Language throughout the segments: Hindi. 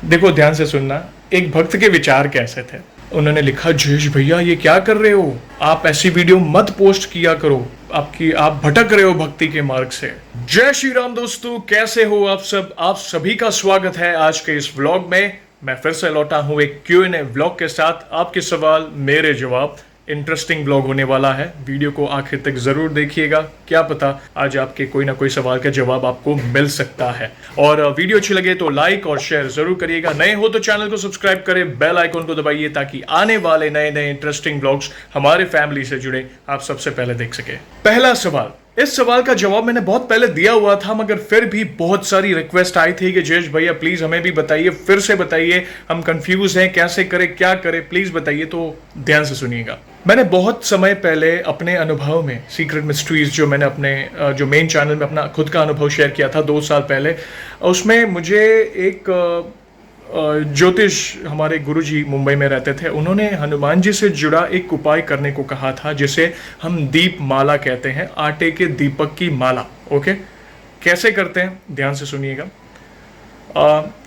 देखो ध्यान से सुनना, एक भक्त के विचार कैसे थे। उन्होंने लिखा, जयेश भैया ये क्या कर रहे हो, आप ऐसी वीडियो मत पोस्ट किया करो, आप भटक रहे हो भक्ति के मार्ग से। जय श्री राम दोस्तों, कैसे हो आप सब। आप सभी का स्वागत है आज के इस व्लॉग में। मैं फिर से लौटा हूं एक Q&A व्लॉग के साथ। आपके सवाल मेरे जवाब। इंटरेस्टिंग व्लॉग होने वाला है, वीडियो को आखिर तक जरूर देखिएगा। क्या पता आज आपके कोई ना कोई सवाल का जवाब आपको मिल सकता है। और वीडियो अच्छी लगे तो लाइक और शेयर जरूर करिएगा। नए हो तो चैनल को सब्सक्राइब करें, बेल आइकन को दबाइए ताकि आने वाले नए नए इंटरेस्टिंग व्लॉग्स हमारे फैमिली से जुड़े आप सबसे पहले देख सके। पहला सवाल, इस सवाल का जवाब मैंने बहुत पहले दिया हुआ था, मगर फिर भी बहुत सारी रिक्वेस्ट आई थी कि जयेश भैया प्लीज हमें भी बताइए, फिर से बताइए, हम कंफ्यूज हैं, कैसे करें, क्या करें, प्लीज बताइए। तो ध्यान से सुनिएगा। मैंने बहुत समय पहले अपने अनुभव में सीक्रेट मिस्ट्रीज जो मैंने अपने जो मेन चैनल में अपना खुद का अनुभव शेयर किया था 2 साल पहले, उसमें मुझे एक ज्योतिष हमारे गुरुजी मुंबई में रहते थे, उन्होंने हनुमान जी से जुड़ा एक उपाय करने को कहा था जिसे हम दीप माला कहते हैं, आटे के दीपक की माला। ओके, कैसे करते हैं ध्यान से सुनिएगा।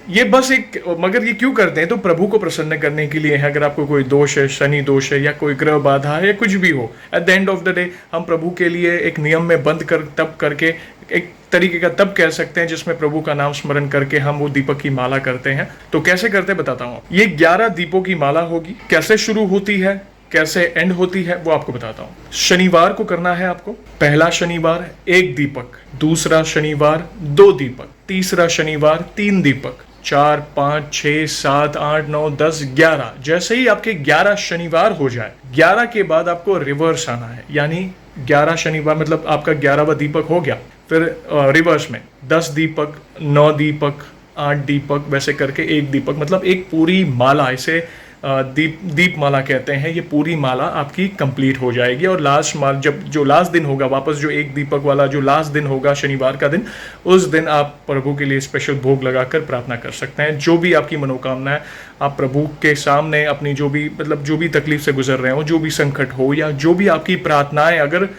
ये बस एक, मगर ये क्यों करते हैं तो प्रभु को प्रसन्न करने के लिए है। अगर आपको कोई दोष है, शनि दोष है या कोई ग्रह बाधा है या कुछ भी हो, at the end of the day हम प्रभु के लिए एक नियम में बंद कर तब करके एक तरीके का तब कह सकते हैं जिसमें प्रभु का नाम स्मरण करके हम वो दीपक की माला करते हैं। तो कैसे करते हैं बताता हूँ। ये 11 दीपों की माला होगी। कैसे शुरू होती है, कैसे एंड होती है, वो आपको बताता हूँ। शनिवार को करना है आपको। पहला शनिवार 1 दीपक, दूसरा शनिवार 2 दीपक, तीसरा शनिवार 3 दीपक, 4, 5, 6, 7, 8, 9, 10, 11। जैसे ही आपके 11 शनिवार हो जाए, 11 के बाद आपको रिवर्स आना है, यानी 11 शनिवार मतलब आपका 11वां दीपक हो गया, फिर रिवर्स में 10 दीपक, 9 दीपक, 8 दीपक, वैसे करके 1 दीपक, मतलब एक पूरी माला, इसे दीप माला कहते हैं। ये पूरी माला आपकी कंप्लीट हो जाएगी और लास्ट माल जब जो लास्ट दिन होगा, वापस जो 1 दीपक वाला जो लास्ट दिन होगा शनिवार का दिन, उस दिन आप प्रभु के लिए स्पेशल भोग लगाकर प्रार्थना कर सकते हैं। जो भी आपकी मनोकामना है आप प्रभु के सामने अपनी जो भी मतलब जो भी तकलीफ से गुजर रहे हो, जो भी संकट हो या जो भी आपकी प्रार्थनाएं, अगर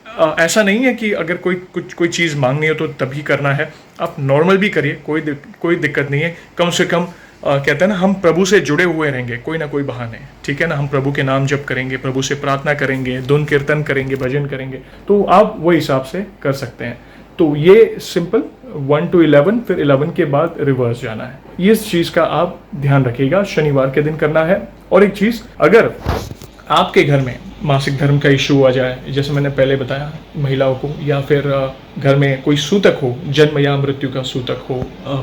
ऐसा नहीं है कि अगर कोई चीज़ मांगनी हो तो तभी करना है, आप नॉर्मल भी करिए, कोई दिक्कत नहीं है। कम से कम कहते हैं ना, हम प्रभु से जुड़े हुए रहेंगे कोई ना कोई बहाने, ठीक है ना। हम प्रभु के नाम जप करेंगे, प्रभु से प्रार्थना करेंगे, धुन कीर्तन करेंगे, भजन करेंगे, तो आप वो हिसाब से कर सकते हैं। तो ये सिंपल 1 to 11, फिर 11 के बाद रिवर्स जाना है। ये इस चीज़ का आप ध्यान रखिएगा, शनिवार के दिन करना है। और एक चीज़, अगर आपके घर में मासिक धर्म का इशू आ जाए, जैसे मैंने पहले बताया महिलाओं को, या फिर घर में कोई सूतक हो, जन्म या मृत्यु का सूतक हो,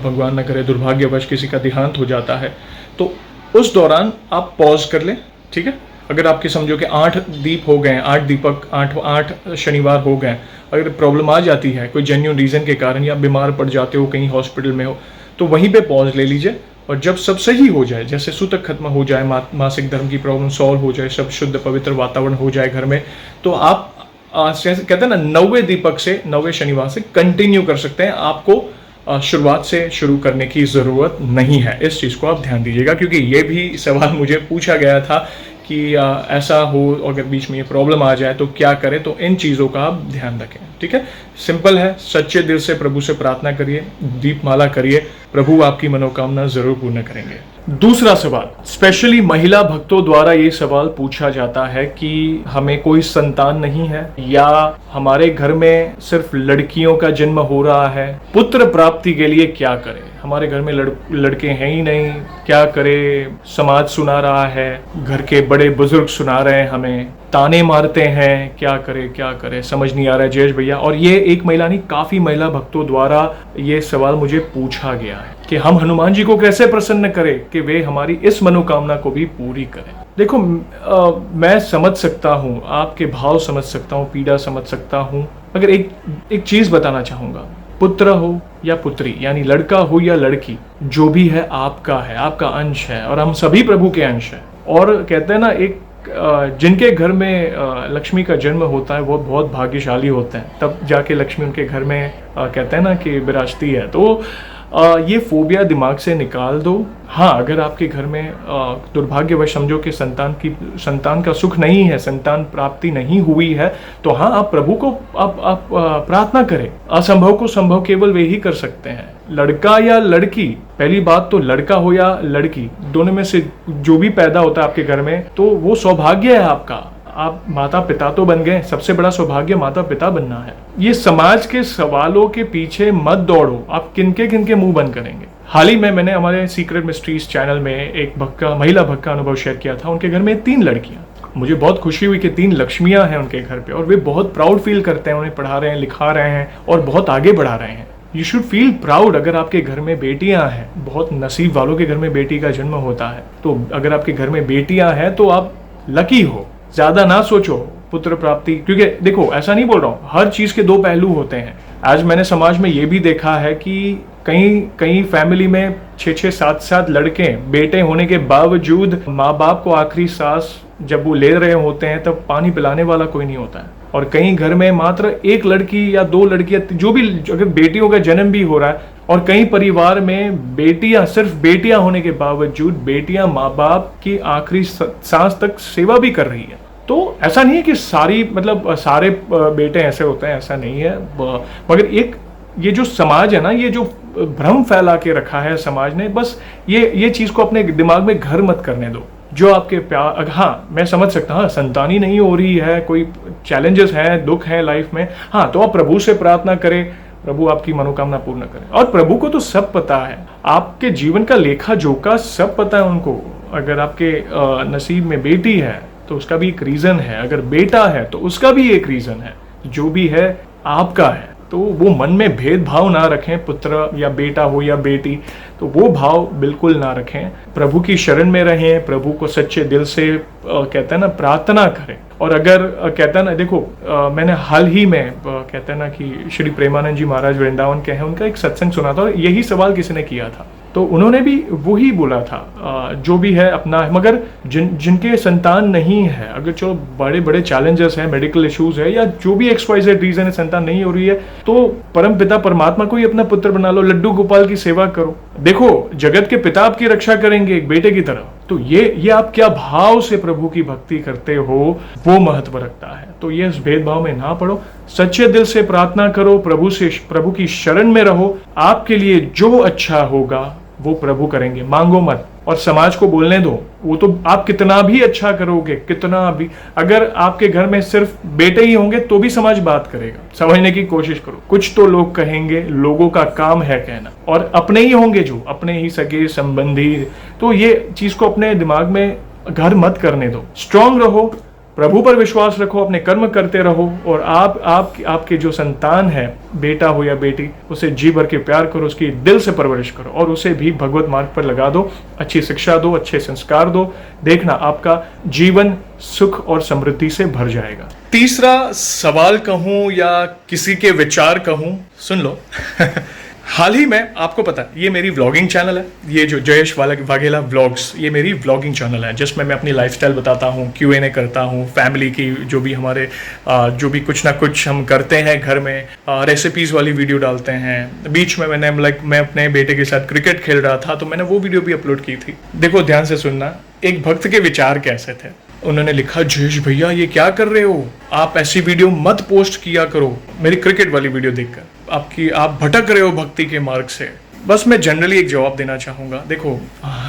भगवान न करे दुर्भाग्यवश किसी का देहांत हो जाता है, तो उस दौरान आप पॉज कर लें, ठीक है। अगर आपके समझो कि 8 दीप हो गए, 8 दीपक, 8 शनिवार हो गए, अगर प्रॉब्लम आ जाती है कोई जेन्युइन रीज़न के कारण या बीमार पड़ जाते हो, कहीं हॉस्पिटल में हो, तो वहीं पे पॉज ले लीजिए। और जब सब सही हो जाए, जैसे सूतक खत्म हो जाए, मासिक धर्म की प्रॉब्लम सॉल्व हो जाए, सब शुद्ध पवित्र वातावरण हो जाए घर में, तो आप कहते हैं ना 9वें दीपक से, 9वें शनिवार से कंटिन्यू कर सकते हैं। आपको शुरुआत से शुरू करने की ज़रूरत नहीं है। इस चीज़ को आप ध्यान दीजिएगा, क्योंकि ये भी सवाल मुझे पूछा गया था कि ऐसा हो अगर बीच में ये प्रॉब्लम आ जाए तो क्या करें। तो इन चीज़ों का आप ध्यान रखें, ठीक है। सिंपल है, सच्चे दिल से प्रभु से प्रार्थना करिए, दीपमाला करिए, प्रभु आपकी मनोकामना जरूर पूर्ण करेंगे। दूसरा सवाल, स्पेशली महिला भक्तों द्वारा ये सवाल पूछा जाता है कि हमें कोई संतान नहीं है, या हमारे घर में सिर्फ लड़कियों का जन्म हो रहा है, पुत्र प्राप्ति के लिए क्या करें। हमारे घर में लड़के हैं ही नहीं, क्या करें। समाज सुना रहा है, घर के बड़े बुजुर्ग सुना रहे हैं, हमें ताने मारते हैं, क्या करें समझ नहीं आ रहा है जयेश भैया। और ये एक महिला नहीं, काफ़ी महिला भक्तों द्वारा ये सवाल मुझे पूछा गया है कि हम हनुमान जी को कैसे प्रसन्न करें कि वे हमारी इस मनोकामना को भी पूरी करें। देखो मैं समझ सकता हूँ, आपके भाव समझ सकता हूँ, पीड़ा समझ सकता हूँ, मगर एक चीज़ बताना चाहूँगा, पुत्र हो या पुत्री, यानी लड़का हो या लड़की, जो भी है आपका है, आपका अंश है, और हम सभी प्रभु के अंश हैं। और कहते हैं ना, एक जिनके घर में लक्ष्मी का जन्म होता है वो बहुत भाग्यशाली होते हैं, तब जाके लक्ष्मी उनके घर में कहते हैं ना कि विराजती है। तो ये फोबिया दिमाग से निकाल दो। हाँ, अगर आपके घर में दुर्भाग्यवश समझो कि संतान का सुख नहीं है, संतान प्राप्ति नहीं हुई है, तो हाँ, आप प्रभु को आप प्रार्थना करें। असंभव को संभव केवल वे ही कर सकते हैं। लड़का या लड़की, पहली बात तो लड़का हो या लड़की, दोनों में से जो भी पैदा होता है आपके घर में, तो वो सौभाग्य है आपका। आप माता पिता तो बन गए, सबसे बड़ा सौभाग्य माता पिता बनना है। ये समाज के सवालों के पीछे मत दौड़ो, आप किनके मुंह बंद करेंगे। हाल ही में मैंने हमारे सीक्रेट मिस्ट्रीज चैनल में एक महिला भक्त का अनुभव शेयर किया था। उनके घर में 3 लड़कियां, मुझे बहुत खुशी हुई कि 3 लक्ष्मियां हैं उनके घर पे, और वे बहुत प्राउड फील करते हैं, उन्हें पढ़ा रहे हैं, लिखा रहे हैं और बहुत आगे बढ़ा रहे हैं। यू शुड फील प्राउड अगर आपके घर में बेटियां हैं। बहुत नसीब वालों के घर में बेटी का जन्म होता है। तो अगर आपके घर में बेटियां हैं तो आप लकी हो। ज्यादा ना सोचो पुत्र प्राप्ति, क्योंकि देखो ऐसा नहीं बोल रहा हूँ, हर चीज के 2 पहलू होते हैं। आज मैंने समाज में ये भी देखा है कि कहीं फैमिली में 6-6, 7-7 लड़के, बेटे होने के बावजूद माँ बाप को आखिरी सांस जब वो ले रहे होते हैं तब पानी पिलाने वाला कोई नहीं होता है। और कहीं घर में मात्र 1 लड़की या 2 लड़कियां, जो भी, अगर बेटियों का जन्म भी हो रहा है, और कई परिवार में बेटियां, सिर्फ बेटियां होने के बावजूद बेटियां माँ बाप की आखिरी सांस तक सेवा भी कर रही है। तो ऐसा नहीं है कि सारे बेटे ऐसे होते हैं, ऐसा नहीं है। मगर ये जो समाज है ना, ये जो भ्रम फैला के रखा है समाज ने, बस ये चीज को अपने दिमाग में घर मत करने दो। जो आपके प्यार, हाँ मैं समझ सकता हूँ, संतानी नहीं हो रही है, कोई चैलेंजेस हैं, दुख है लाइफ में, हाँ तो आप प्रभु से प्रार्थना करें, प्रभु आपकी मनोकामना पूर्ण करें। और प्रभु को तो सब पता है, आपके जीवन का लेखा जोखा सब पता है उनको। अगर आपके नसीब में बेटी है तो उसका भी एक रीजन है, अगर बेटा है तो उसका भी एक रीजन है। जो भी है आपका है, तो वो मन में भेदभाव ना रखें, पुत्र या बेटा हो या बेटी, तो वो भाव बिल्कुल ना रखें। प्रभु की शरण में रहें, प्रभु को सच्चे दिल से कहते हैं ना प्रार्थना करें। और अगर कहता है ना, देखो मैंने हाल ही में कहते हैं ना कि श्री प्रेमानंद जी महाराज वृंदावन के हैं, उनका एक सत्संग सुना था और यही सवाल किसी ने किया था, तो उन्होंने भी वही बोला था, जो भी है अपना है, मगर जिनके संतान नहीं है, अगर चलो बड़े बड़े चैलेंजेस हैं, मेडिकल इश्यूज है, या जो भी XYZ रीजन है संतान नहीं हो रही है, तो परम पिता परमात्मा को ही अपना पुत्र बना लो, लड्डू गोपाल की सेवा करो। देखो जगत के पिता आपकी रक्षा करेंगे एक बेटे की तरह। तो ये आप क्या भाव से प्रभु की भक्ति करते हो, वो महत्व रखता है। तो ये इस भेदभाव में ना पड़ो, सच्चे दिल से प्रार्थना करो, प्रभु की शरण में रहो। आपके लिए जो अच्छा होगा वो प्रभु करेंगे, मांगो मत और समाज को बोलने दो। वो तो आप कितना भी अच्छा करोगे, कितना भी, अगर आपके घर में सिर्फ बेटे ही होंगे तो भी समाज बात करेगा। समझने की कोशिश करो, कुछ तो लोग कहेंगे, लोगों का काम है कहना, और अपने ही होंगे जो अपने ही सगे संबंधी। तो ये चीज को अपने दिमाग में घर मत करने दो। स्ट्रांग रहो, प्रभु पर विश्वास रखो, अपने कर्म करते रहो, और आपके जो संतान है, बेटा हो या बेटी, उसे जी भर के प्यार करो, उसकी दिल से परवरिश करो, और उसे भी भगवत मार्ग पर लगा दो, अच्छी शिक्षा दो, अच्छे संस्कार दो। देखना आपका जीवन सुख और समृद्धि से भर जाएगा। तीसरा सवाल कहूं या किसी के विचार कहूं, सुन लो। हाल ही में, आपको पता है ये मेरी व्लॉगिंग चैनल है, ये जो जयेश वाघेला व्लॉग्स, ये मेरी व्लॉगिंग चैनल है जिसमें मैं अपनी लाइफस्टाइल बताता हूँ, Q&A करता हूँ, फैमिली की जो भी हमारे जो भी कुछ ना कुछ हम करते हैं घर में, रेसिपीज़ वाली वीडियो डालते हैं। बीच में मैंने मैं अपने बेटे के साथ क्रिकेट खेल रहा था तो मैंने वो वीडियो भी अपलोड की थी। देखो ध्यान से सुनना, एक भक्त के विचार कैसे थे। उन्होंने लिखा, जयेश भैया ये क्या कर रहे हो, आप ऐसी वीडियो मत पोस्ट किया करो। मेरी क्रिकेट वाली वीडियो देखकर आप भटक रहे हो भक्ति के मार्ग से। बस मैं जनरली एक जवाब देना चाहूँगा। देखो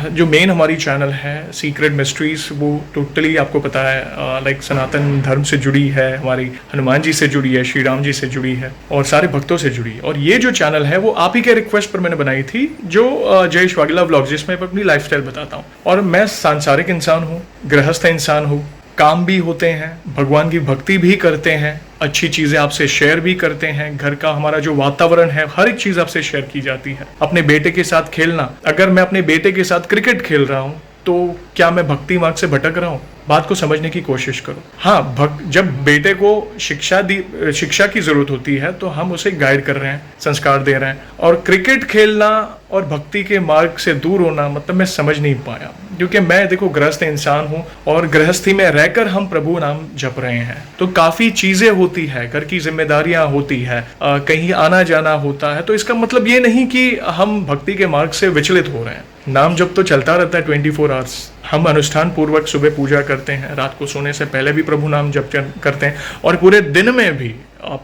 जो मेन हमारी चैनल है सीक्रेट मिस्ट्रीज, वो टोटली आपको पता है लाइक सनातन धर्म से जुड़ी है, हमारी हनुमान जी से जुड़ी है, श्री राम जी से जुड़ी है, और सारे भक्तों से जुड़ी है। और ये जो चैनल है वो आप ही के रिक्वेस्ट पर मैंने बनाई थी, जो जयेश वाघेला व्लॉग्स, जिसमें मैं अपनी लाइफस्टाइल बताता हूँ। और मैं सांसारिक इंसान हूँ, गृहस्थ इंसान हूँ, काम भी होते हैं, भगवान की भक्ति भी करते हैं, अच्छी चीजें आपसे शेयर भी करते हैं, घर का हमारा जो वातावरण है हर एक चीज आपसे शेयर की जाती है। अपने बेटे के साथ खेलना, अगर मैं अपने बेटे के साथ क्रिकेट खेल रहा हूँ तो क्या मैं भक्ति मार्ग से भटक रहा हूँ? बात को समझने की कोशिश करो। हाँ, जब बेटे को शिक्षा की जरूरत होती है तो हम उसे गाइड कर रहे हैं, संस्कार दे रहे हैं। और क्रिकेट खेलना और भक्ति के मार्ग से दूर होना, मतलब मैं समझ नहीं पाया, क्योंकि मैं देखो गृहस्थ इंसान हूँ और गृहस्थी में रहकर हम प्रभु नाम जप रहे हैं, तो काफी चीजें होती है, घर की जिम्मेदारियां होती है, कहीं आना जाना होता है। तो इसका मतलब ये नहीं कि हम भक्ति के मार्ग से विचलित हो रहे हैं। नाम जप तो चलता रहता है 24 आवर्स। हम अनुष्ठान पूर्वक सुबह पूजा करते हैं, रात को सोने से पहले भी प्रभु नाम जप करते हैं, और पूरे दिन में भी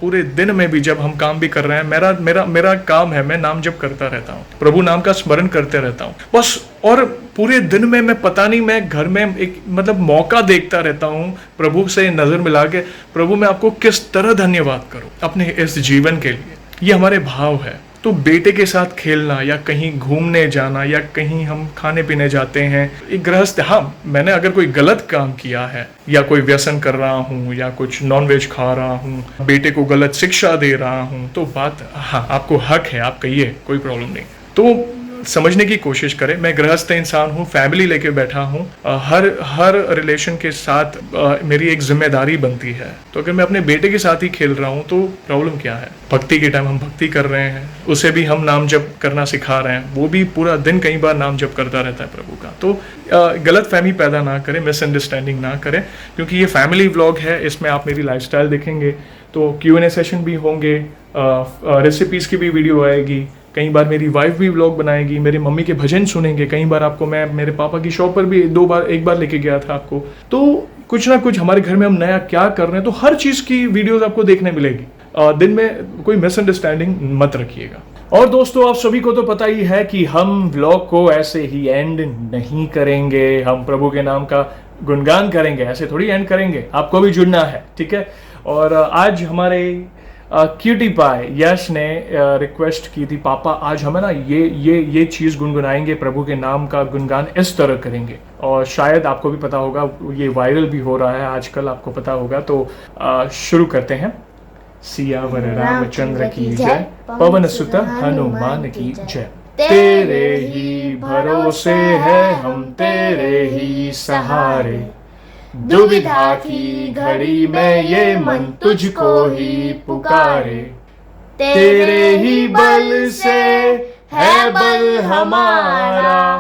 पूरे दिन में भी जब हम काम भी कर रहे हैं, मेरा मेरा मेरा काम है, मैं नाम जप करता रहता हूँ, प्रभु नाम का स्मरण करते रहता हूँ बस। और पूरे दिन में मैं पता नहीं, मैं घर में एक मतलब मौका देखता रहता हूँ प्रभु से नजर मिला के, प्रभु मैं आपको किस तरह धन्यवाद करूँ अपने इस जीवन के लिए। ये हमारे भाव है। तो बेटे के साथ खेलना या कहीं घूमने जाना या कहीं हम खाने पीने जाते हैं, एक गृहस्थ, हाँ मैंने अगर कोई गलत काम किया है या कोई व्यसन कर रहा हूँ या कुछ नॉनवेज खा रहा हूँ, बेटे को गलत शिक्षा दे रहा हूँ, तो बात, हाँ आपको हक है, आप कहिए, कोई प्रॉब्लम नहीं। तो समझने की कोशिश करें, मैं गृहस्थ इंसान हूँ, फैमिली लेके बैठा हूँ, हर रिलेशन के साथ मेरी एक जिम्मेदारी बनती है। तो अगर मैं अपने बेटे के साथ ही खेल रहा हूँ तो प्रॉब्लम क्या है? भक्ति के टाइम हम भक्ति कर रहे हैं, उसे भी हम नाम जप करना सिखा रहे हैं, वो भी पूरा दिन कई बार नाम जप करता रहता है प्रभु का। तो गलत फहमी पैदा ना करें, मिसअंडरस्टैंडिंग ना करें, क्योंकि ये फैमिली व्लॉग है, इसमें आप मेरी लाइफस्टाइल देखेंगे, तो Q&A सेशन भी होंगे, रेसिपीज़ की भी वीडियो आएगी, कई बार मेरी वाइफ भी व्लॉग बनाएगी, मेरी मम्मी के भजन सुनेंगे, कई बार आपको मैं मेरे पापा की शॉप पर भी एक बार लेके गया था आपको। तो कुछ ना कुछ हमारे घर में हम नया क्या कर रहे हैं, तो हर चीज़ की वीडियोस आपको देखने मिलेगी। दिन में कोई मिसअंडरस्टैंडिंग मत रखिएगा। और दोस्तों, आप सभी को तो पता ही है कि हम व्लॉग को ऐसे ही एंड नहीं करेंगे, हम प्रभु के नाम का गुणगान करेंगे, ऐसे थोड़ी एंड करेंगे, आपको भी जुड़ना है, ठीक है। और आज हमारे क्यूटी पाई यश ने रिक्वेस्ट की थी, पापा आज हमें ना ये चीज़ गुनगुनाएंगे, प्रभु के नाम का गुणगान इस तरह करेंगे। और शायद आपको भी पता होगा, ये वायरल भी हो रहा है आजकल, आपको पता होगा। तो शुरू करते हैं। सियावर रामचंद्र की जय, पवन सुत हनुमान की जय। तेरे ही भरोसे है हम, तेरे ही सहारे, दुविधा की घड़ी में ये मन तुझको ही पुकारे। तेरे ही बल से है बल हमारा,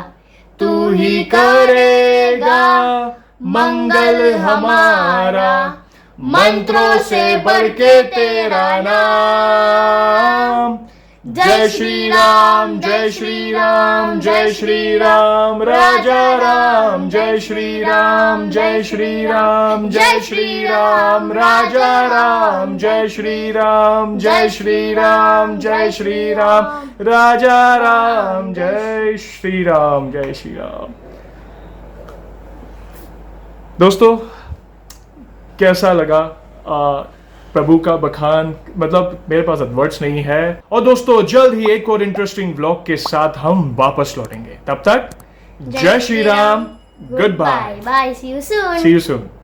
तू ही करेगा मंगल हमारा, मंत्रों से बढ़ के तेरा नाम। जय श्री राम, जय श्री राम, जय श्री राम, राजा राम, जय श्री राम, जय श्री राम, जय श्री राम, राजा राम, जय श्री राम, जय श्री राम, जय श्री राम, राजा राम, जय श्री राम, जय श्री राम। दोस्तों, कैसा लगा प्रभु का बखान? मतलब मेरे पास वर्ड्स नहीं है। और दोस्तों, जल्द ही एक और इंटरेस्टिंग व्लॉग के साथ हम वापस लौटेंगे। तब तक जय Shri Ram, good bye, bye, see you soon. See you soon.